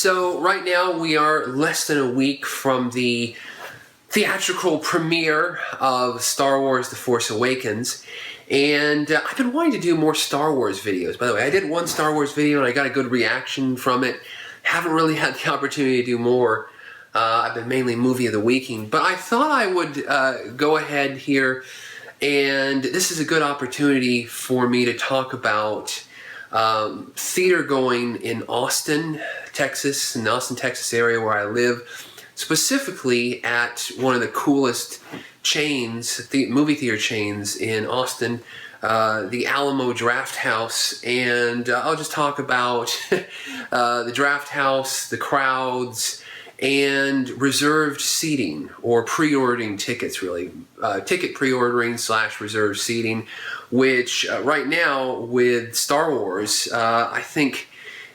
So right now we are less than a week from the theatrical premiere of Star Wars: The Force Awakens, and I've been wanting to do more Star Wars videos. By the way, I did one Star Wars video and I got a good reaction from it. Haven't really had the opportunity to do more. I've been mainly movie of the weeking, but I thought I would go ahead here, and this is a good opportunity for me to talk about theater going in Austin, Texas, in the Austin, Texas area where I live, specifically at one of the coolest chains, movie theater chains in Austin, the Alamo Draft House. And I'll just talk about the Draft House, the crowds, and reserved seating, or pre-ordering tickets, really. Ticket pre-ordering / reserved seating, which right now with Star Wars, I think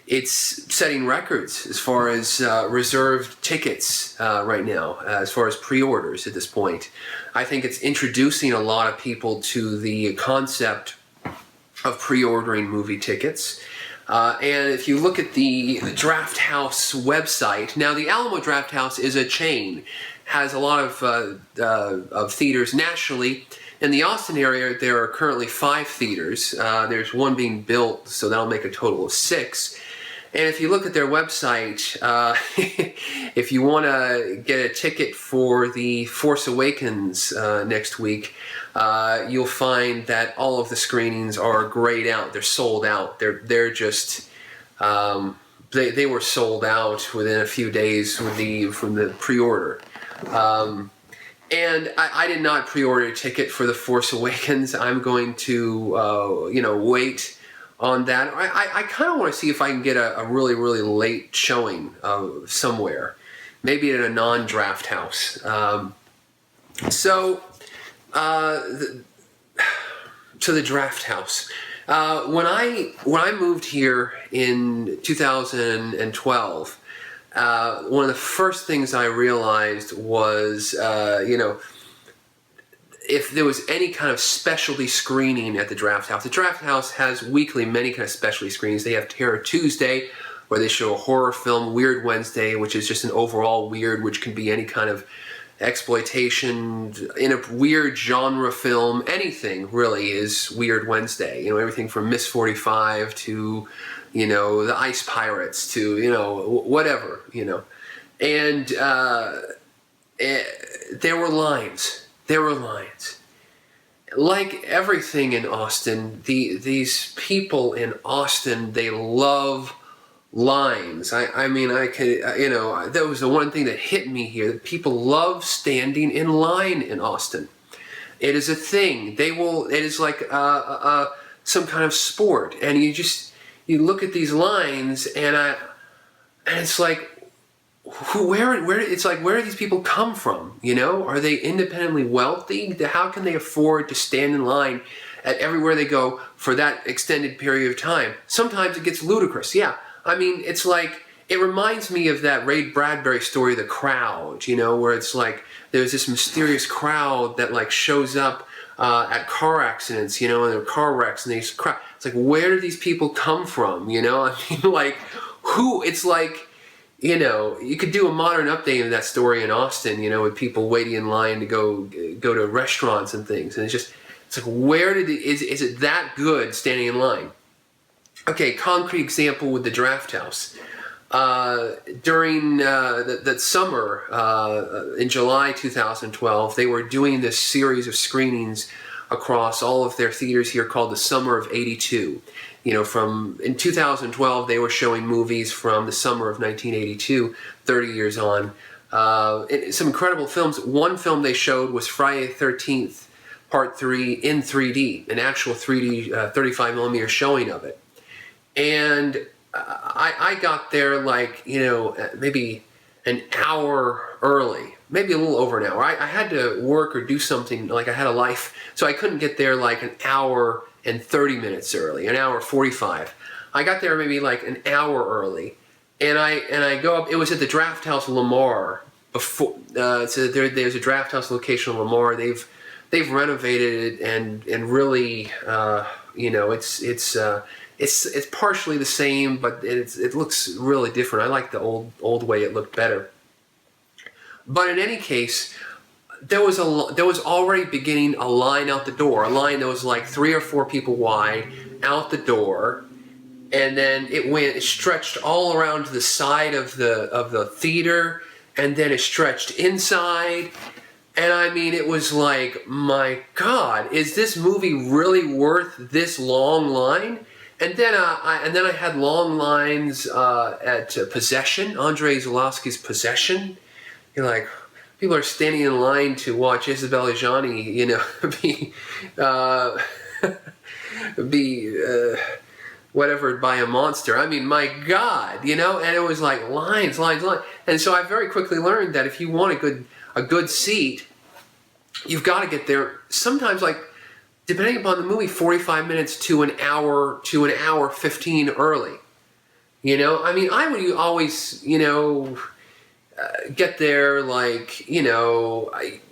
it's setting records as far as reserved tickets right now, as far as pre-orders at this point. I think it's introducing a lot of people to the concept of pre-ordering movie tickets. And if you look at the Draft House website, now the Alamo Draft House is a chain, has a lot of theaters nationally. In the Austin area, there are currently 5 theaters. There's one being built, so that'll make a total of 6. And if you look at their website, if you want to get a ticket for the Force Awakens next week, you'll find that all of the screenings are grayed out. They're sold out. They're just they were sold out within a few days from the pre-order. And I did not pre-order a ticket for the Force Awakens. I'm going to wait on that. I kind of want to see if I can get a really, really late showing somewhere, maybe at a non-draft house. So the draft house. When I moved here in 2012, one of the first things I realized was, if there was any kind of specialty screening at the Draft House has weekly many kind of specialty screenings. They have Terror Tuesday, where they show a horror film, Weird Wednesday, which is just an overall weird, which can be any kind of exploitation in a weird genre film. Anything really is Weird Wednesday. Everything from Miss 45 to, the Ice Pirates to, whatever, And there were lines. There were lines. Like everything in Austin, these people in Austin, they love lines. I mean, I could, that was the one thing that hit me here, that people love standing in line in Austin. It is a thing. It is like some kind of sport. And you look at these lines and it's like, where do these people come from? Are they independently wealthy? How can they afford to stand in line at everywhere they go for that extended period of time? Sometimes it gets ludicrous. Yeah, I mean, it's like, it reminds me of that Ray Bradbury story, The Crowd. Where it's like there's this mysterious crowd that shows up at car accidents. And they're car wrecks, and it's like, where do these people come from? I mean, like, who? It's like, you could do a modern update of that story in Austin, with people waiting in line to go to restaurants and things. And it's like, where is it that good standing in line? Okay, concrete example with the Draft House. During that summer, in July 2012, they were doing this series of screenings across all of their theaters here called the Summer of '82. In 2012, they were showing movies from the summer of 1982, 30 years on. Some incredible films. One film they showed was Friday the 13th, Part 3 in 3D, an actual 3D 35 millimeter showing of it. And I got there maybe an hour early, maybe a little over an hour. I had to work or do something, I had a life, so I couldn't get there an hour and 30 minutes early, an hour 45. I got there maybe an hour early, and I go up. It was at the Draft House Lamar. Before so there's a Draft House location in Lamar. They've renovated it and really it's it's partially the same, but it looks really different. I like the old way; it looked better. But in any case, there was already beginning a line out the door, a line that was like 3 or 4 people wide out the door, and then it stretched all around to the side of the theater, and then it stretched inside. And I mean, it was like, my God, is this movie really worth this long line? And then I had long lines at Possession, Andrei Zulawski's Possession. You're like, people are standing in line to watch Isabelle Adjani, be whatever by a monster. I mean, my God, and it was like lines. And so I very quickly learned that if you want a good seat, you've got to get there. Sometimes, like, depending upon the movie, 45 minutes to an hour 15 early. I mean, I would always, get there like,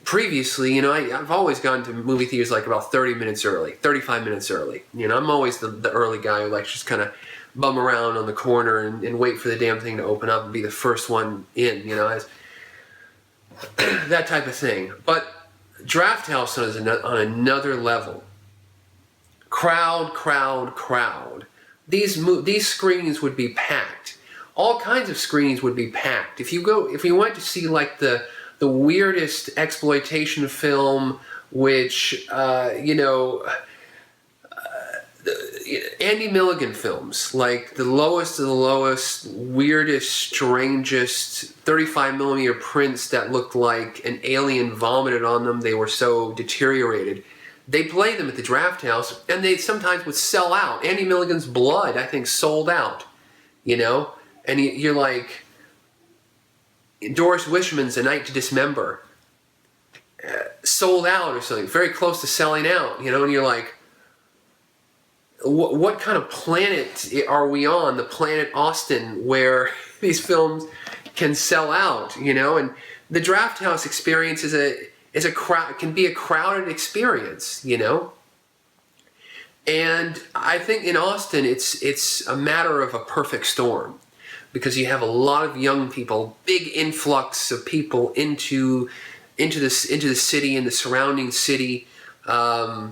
previously, I've always gone to movie theaters like about 30 minutes early, 35 minutes early. I'm always the early guy who likes just kind of bum around on the corner and wait for the damn thing to open up and be the first one in, that type of thing. But Draft House is on another level. Crowd. These screenings would be packed. All kinds of screenings would be packed. If you went to see like the weirdest exploitation film, which Andy Milligan films, like the lowest of the lowest, weirdest, strangest 35mm prints that looked like an alien vomited on them. They were so deteriorated. They play them at the Draft House, and they sometimes would sell out. Andy Milligan's Blood, I think, sold out. And you're like, Doris Wishman's A Night to Dismember, sold out or something, very close to selling out, and you're like, what kind of planet are we on, the planet Austin, where these films can sell out, and the Draft House experience is a crowd, can be a crowded experience, and I think in Austin it's a matter of a perfect storm, because you have a lot of young people, big influx of people into the city and the surrounding city. I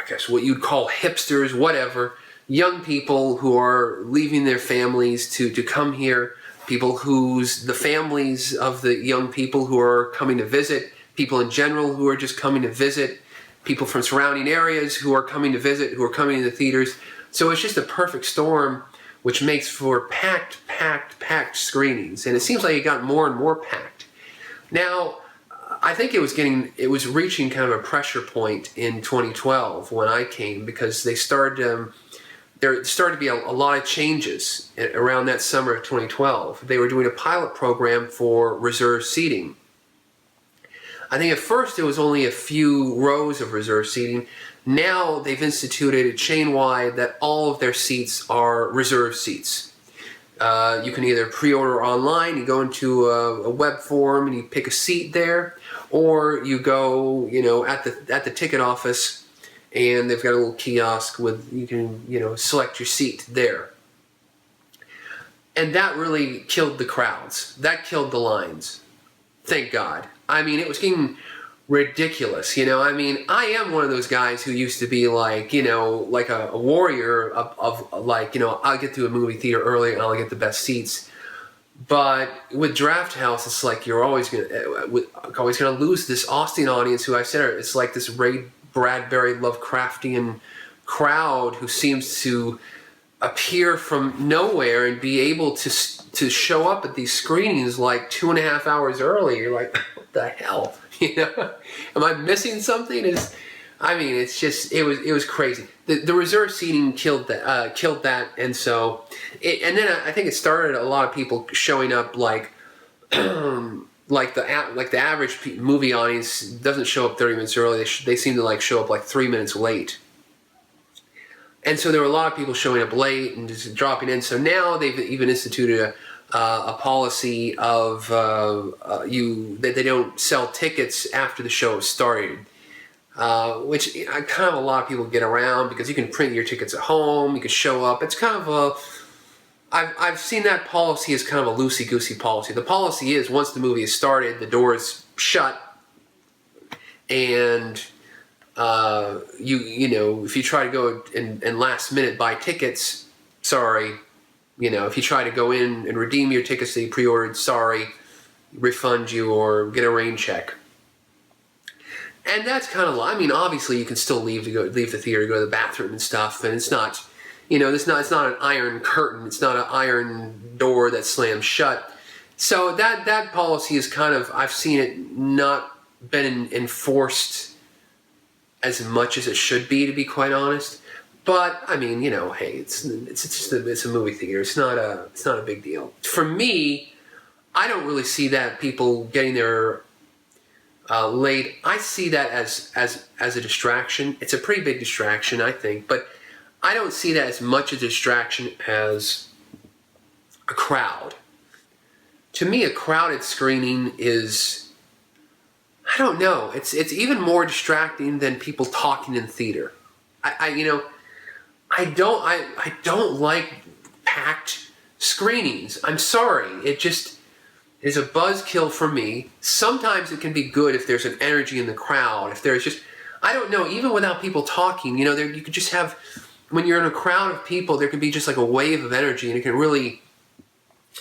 guess what you'd call hipsters, whatever. Young people who are leaving their families to come here. People the families of the young people who are coming to visit. People in general who are just coming to visit. People from surrounding areas who are coming to visit, who are coming to the theaters. So it's just a perfect storm, which makes for packed screenings. And it seems like it got more and more packed. Now, I think it was reaching kind of a pressure point in 2012 when I came, because there started to be a lot of changes around that summer of 2012. They were doing a pilot program for reserve seating. I think at first it was only a few rows of reserve seating. Now they've instituted a chain-wide that all of their seats are reserve seats. You can either pre-order online, you go into a web form and you pick a seat there, or you go, at the ticket office, and they've got a little kiosk with, you can, select your seat there. And that really killed the crowds. That killed the lines. Thank God. I mean, it was getting ridiculous, I mean, I am one of those guys who used to be like, like a warrior of like, I'll get to a movie theater early and I'll get the best seats. But with Draft House, it's like you're always gonna lose this Austin audience who I said it's like this Ray Bradbury Lovecraftian crowd who seems to appear from nowhere and be able to show up at these screenings like 2.5 hours early. You're like, what the hell? Am I missing something? It's just it was crazy. The reserve seating killed that, and so and then I think it started a lot of people showing up like like the average movie audience doesn't show up 30 minutes early. They seem to like show up like 3 minutes late. And so there were a lot of people showing up late and just dropping in. So now they've even instituted a policy of that they don't sell tickets after the show has started. which kind of a lot of people get around because you can print your tickets at home, you can show up. It's kind of a, I've seen that policy as kind of a loosey-goosey policy. The policy is once the movie is started, the doors shut, and you know, if you try to go and last minute buy tickets, sorry. You know, if you try to go in and redeem your tickets that you pre-ordered, sorry, refund you or get a rain check. And that's kind of, I mean, obviously you can still leave the theater to go to the bathroom and stuff, and it's not, you know, it's not an iron curtain, it's not an iron door that slams shut. So that policy is kind of, I've seen it not been enforced as much as it should be, to be quite honest. But I mean, you know, hey, it's a movie theater. It's not a big deal. For me, I don't really see that people getting there late. I see that as a distraction. It's a pretty big distraction, I think. But I don't see that as much a distraction as a crowd. To me, a crowded screening is, I don't know. It's even more distracting than people talking in theater. I don't like packed screenings. I'm sorry. It just is a buzzkill for me. Sometimes it can be good if there's an energy in the crowd. If there's just, I don't know, even without people talking, you know, you could just have, when you're in a crowd of people, there can be just like a wave of energy, and it can really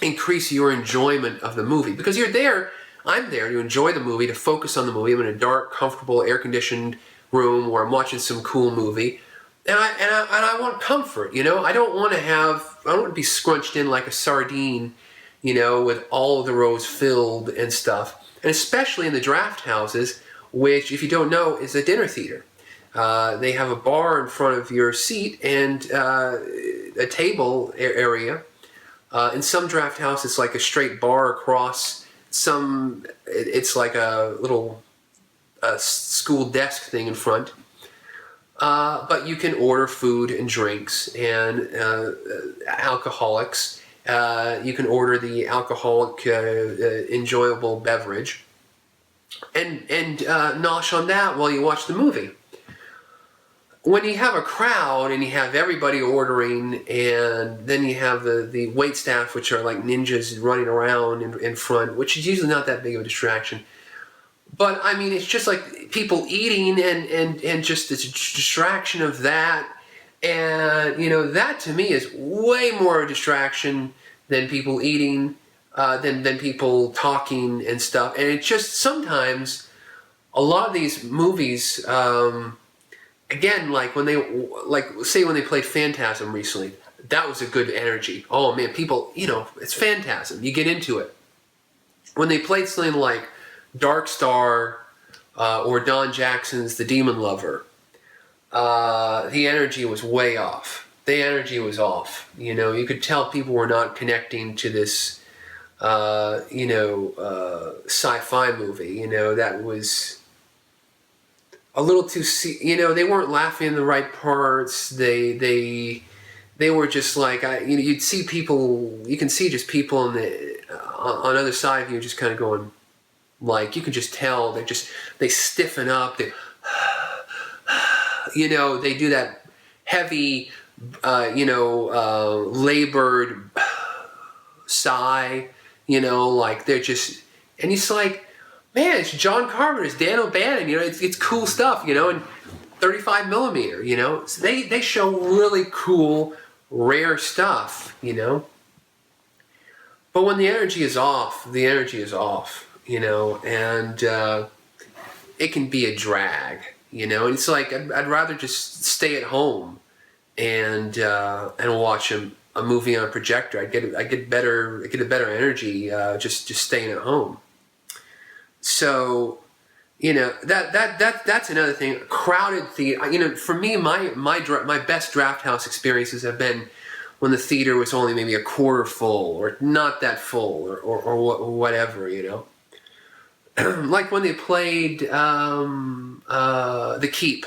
increase your enjoyment of the movie. Because you're there, I'm there to enjoy the movie, to focus on the movie. I'm in a dark, comfortable, air-conditioned room where I'm watching some cool movie. And I want comfort, you know. I don't want to be scrunched in like a sardine, you know, with all of the rows filled and stuff. And especially in the draft houses, which, if you don't know, is a dinner theater. They have a bar in front of your seat and a table area. In some draft houses, it's like a straight bar across. Some, it's like a little school desk thing in front. But you can order food and drinks and alcoholics. You can order the alcoholic enjoyable beverage and nosh on that while you watch the movie. When you have a crowd and you have everybody ordering, and then you have the wait staff, which are like ninjas running around in front, which is usually not that big of a distraction. But I mean, it's just like people eating and just this distraction of that. And, you know, that to me is way more a distraction than people eating, than people talking and stuff. And it just, sometimes, a lot of these movies, again, like when they played Phantasm recently, that was a good energy. Oh man, people, you know, it's Phantasm. You get into it. When they played something like Dark Star or Don Jackson's The Demon Lover, the energy was way off. The energy was off. You know, you could tell people were not connecting to this, sci-fi movie. You know, that was a little too. You know, they weren't laughing in the right parts. They were just like, you'd see people. You can see just people on the other side of you, just kind of going. Like, you can just tell they stiffen up. They, you know, they do that heavy, labored sigh, you know, like they're just, and it's like, man, it's John Carpenter, it's Dan O'Bannon, you know, it's cool stuff, you know, and 35 millimeter, you know, so they show really cool, rare stuff, you know. But when the energy is off, you know, and it can be a drag, you know. And it's like I'd rather just stay at home and watch a movie on a projector. I get a better energy just staying at home. So, you know, that's another thing. Crowded theater. You know, for me, my best draft house experiences have been when the theater was only maybe a quarter full or not that full or whatever, you know. Like when they played The Keep,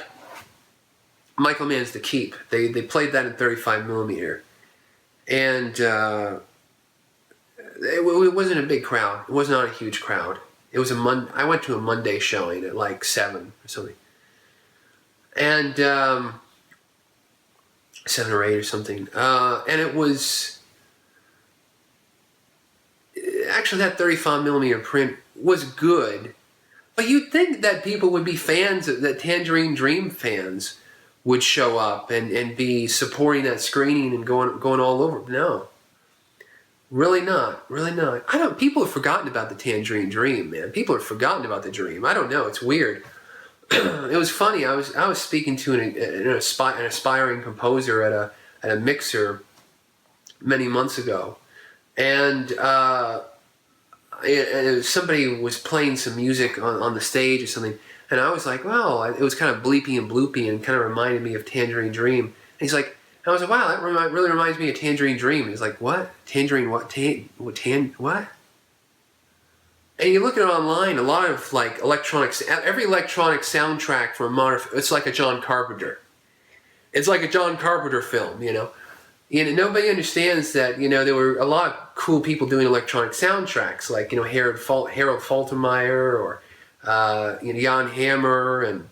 Michael Mann's The Keep. They played that in 35 millimeter, and it wasn't a big crowd. It was not a huge crowd. It was I went to a Monday showing at like 7 or something, and 7 or 8 or something. And it was actually, that 35 millimeter print was good, but you'd think that people would be fans, that Tangerine Dream fans would show up and be supporting that screening and going all over. No, really not. People have forgotten about the Tangerine Dream, man. People have forgotten about the Dream. I don't know. It's weird. It was funny. I was speaking to an aspiring composer at a mixer many months ago, and somebody was playing some music on the stage or something, and I was like, wow, it was kind of bleepy and bloopy and kind of reminded me of Tangerine Dream. And he's like, I was like, wow, that really reminds me of Tangerine Dream. He's like, what? Tangerine what? What? And you look at it online, a lot of like every electronic soundtrack for a modern, it's like a John Carpenter. It's like a John Carpenter film, you know. And nobody understands that, you know, there were a lot of cool people doing electronic soundtracks, like, you know, Harold Faltermeyer or you know, Jan Hammer and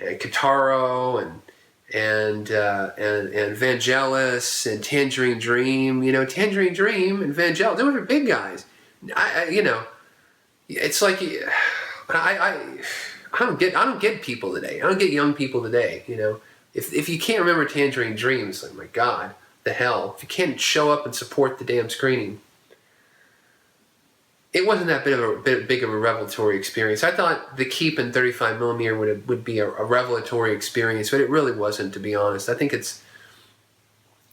Kitaro and Vangelis and Tangerine Dream. You know, Tangerine Dream and Vangelis, they were big guys. You know. It's like I don't get people today. I don't get young people today. You know, if you can't remember Tangerine Dream, it's like, my God, the hell. If you can't show up and support the damn screening, it wasn't that big of a revelatory experience. I thought the Keep in 35 millimeter would be a revelatory experience, but it really wasn't, to be honest. I think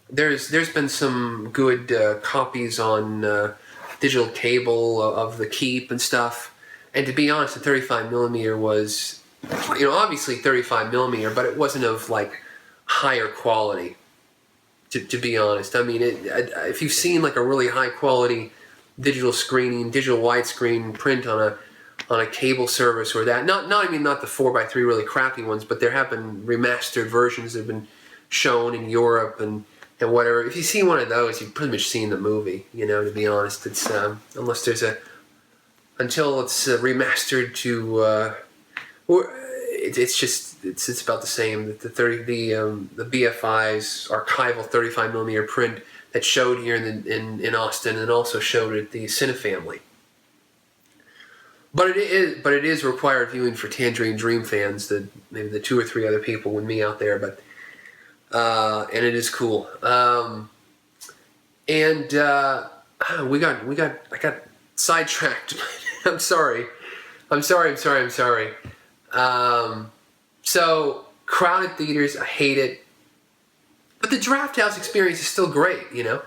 there's been some good copies on digital cable of the Keep and stuff, and to be honest, the 35 millimeter was, you know, obviously 35 millimeter, but it wasn't of like higher quality. To be honest, I mean, if you've seen like a really high quality digital screening, digital widescreen print on a cable service or that, not the 4x3 really crappy ones, but there have been remastered versions that have been shown in Europe and whatever. If you see one of those, you've pretty much seen the movie. You know, to be honest, it's unless there's until it's remastered to, or it's about the same. The BFI's archival 35 millimeter print that showed here in Austin and also showed at the Cinefamily. But it is required viewing for Tangerine Dream fans, that maybe the 2 or 3 other people with me out there, but. And it is cool. I got sidetracked. I'm sorry. So crowded theaters, I hate it. But the Draft House experience is still great, you know.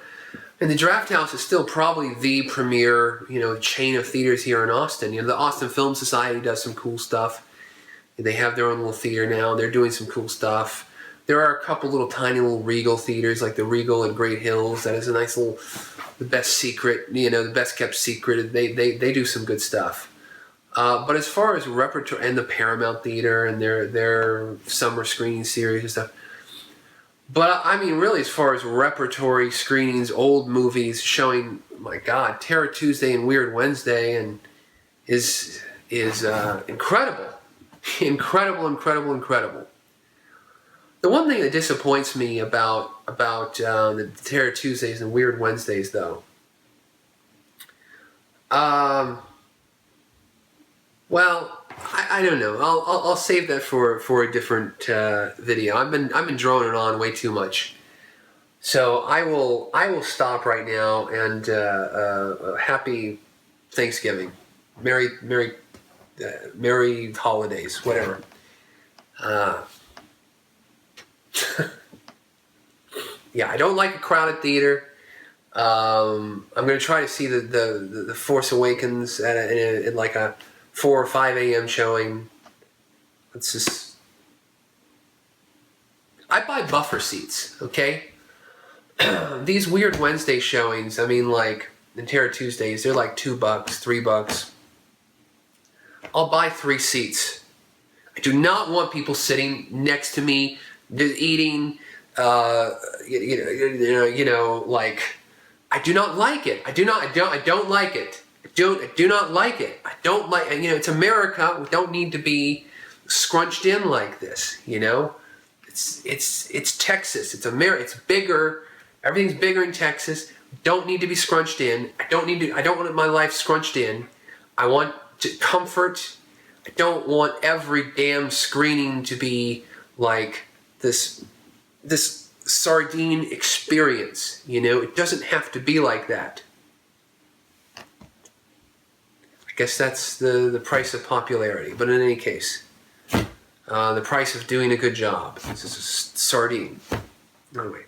And the Draft House is still probably the premier, you know, chain of theaters here in Austin. You know, the Austin Film Society does some cool stuff. They have their own little theater now. They're doing some cool stuff. There are a couple little tiny little Regal theaters, like the Regal in Great Hills. That is a nice little, the best secret, you know, the best kept secret. They do some good stuff. But as far as repertoire, and the Paramount Theater and their summer screening series and stuff. But I mean, really, as far as repertory screenings, old movies showing, my God, Terror Tuesday and Weird Wednesday, and is incredible, incredible. The one thing that disappoints me about the Terror Tuesdays and Weird Wednesdays, though, well, I don't know. I'll save that for a different video. I've been droning on way too much, so I will stop right now. And happy Thanksgiving, Merry holidays, whatever. Yeah, I don't like a crowded theater. I'm going to try to see the Force Awakens in like a 4 or 5 a.m. showing. Let's just... I buy buffer seats, okay? These Weird Wednesday showings, I mean, like, the Terror Tuesdays, they're like $2, $3. I'll buy 3 seats. I do not want people sitting next to me, eating, you know, like, I do not like it. I don't like it. I do not like it. I don't like, you know, it's America. We don't need to be scrunched in like this, you know? It's Texas. It's it's bigger. Everything's bigger in Texas. Don't need to be scrunched in. I don't want my life scrunched in. I want comfort. I don't want every damn screening to be like this sardine experience, you know? It doesn't have to be like that. I guess that's the price of popularity. But in any case, the price of doing a good job. This is a sardine. Anyway.